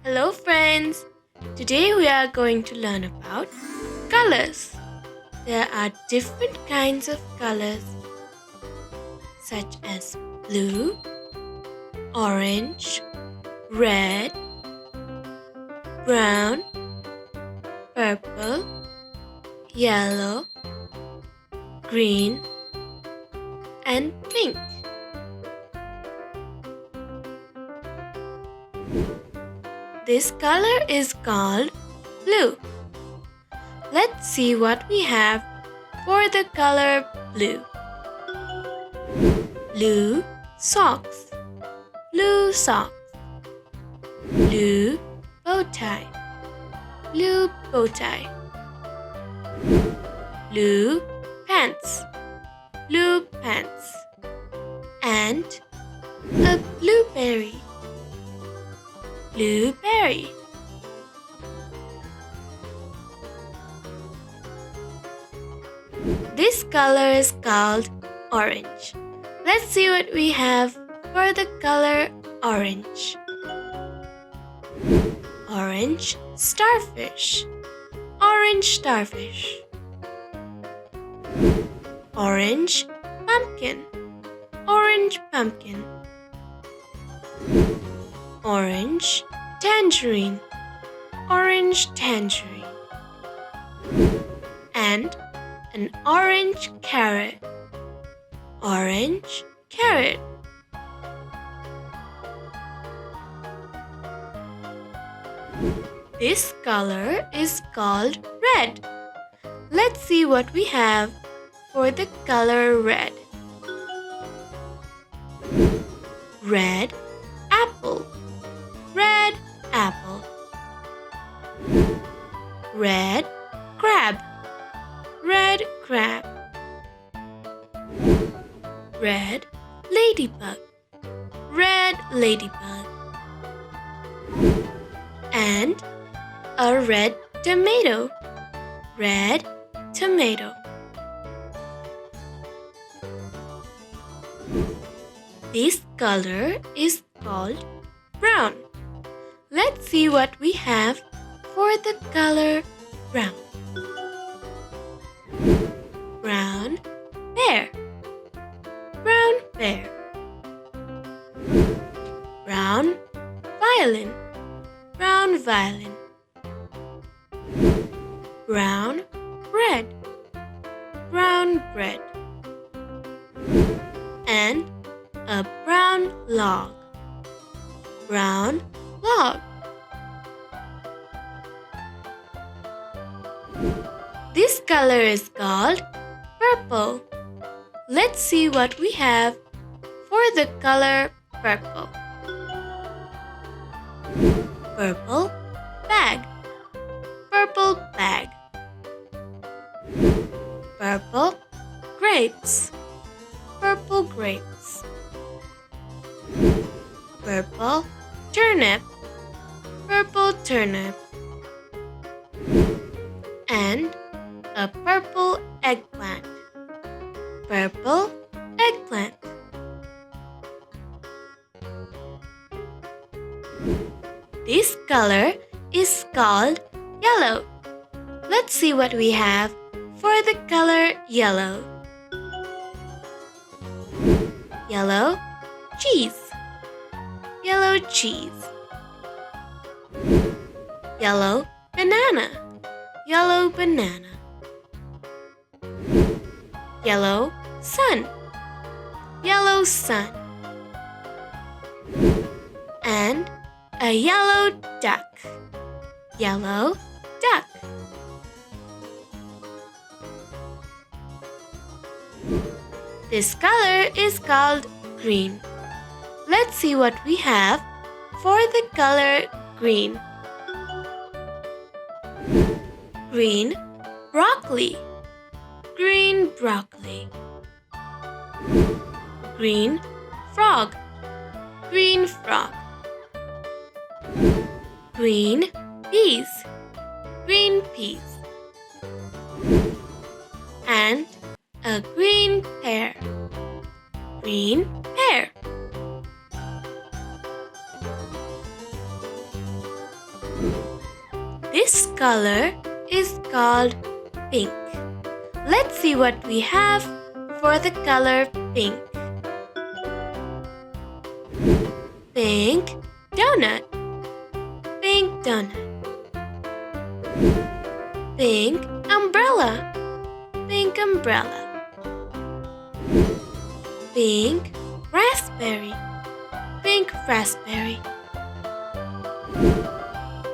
Hello friends! Today we are going to learn about colors. There are different kinds of colors such as blue, orange, red, brown, purple, yellow, green and pink. This color is called blue. Let's see what we have for the color blue. Blue socks, blue socks. Blue bow tie, blue bow tie. Blue pants, blue pants. And a blueberry, blueberry. This color is called orange. Let's see what we have for the color orange. Orange starfish, orange starfish. Orange pumpkin, orange pumpkin. Orange tangerine, orange tangerine. And an orange carrot, orange carrot. This color is called red. Let's see what we have for the color red. Red apple, red apple. Red crab, red crab. Red ladybug, red ladybug. And a red tomato, red tomato. This color is called brown. Let's see what we have for the color brown. Brown bear, brown bear. Brown violin, brown violin. Brown bread, brown bread. And a brown log, brown log. This color is called purple. Let's see what we have for the color purple. Purple bag, purple bag. Purple grapes, purple grapes. Purple turnip, purple turnip. And a purple eggplant, purple eggplant. This color is called yellow. Let's see what we have for the color yellow. Yellow cheese, yellow cheese. Yellow banana, yellow banana. Yellow sun, yellow sun. And a yellow duck, yellow duck. This color is called green. Let's see what we have for the color green. Green broccoli, green broccoli. Green frog, green frog. Green peas, green peas. And a green pear, green pear. This color is called pink. Let's see what we have for the color pink. Pink donut. Pink donut. Pink umbrella. Pink umbrella. Pink raspberry. Pink raspberry.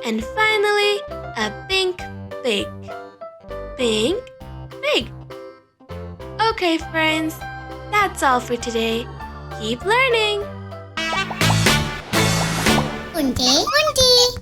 And finally, a pink pig. Pink pig. Okay, friends, that's all for today. Keep learning. Unti, unti.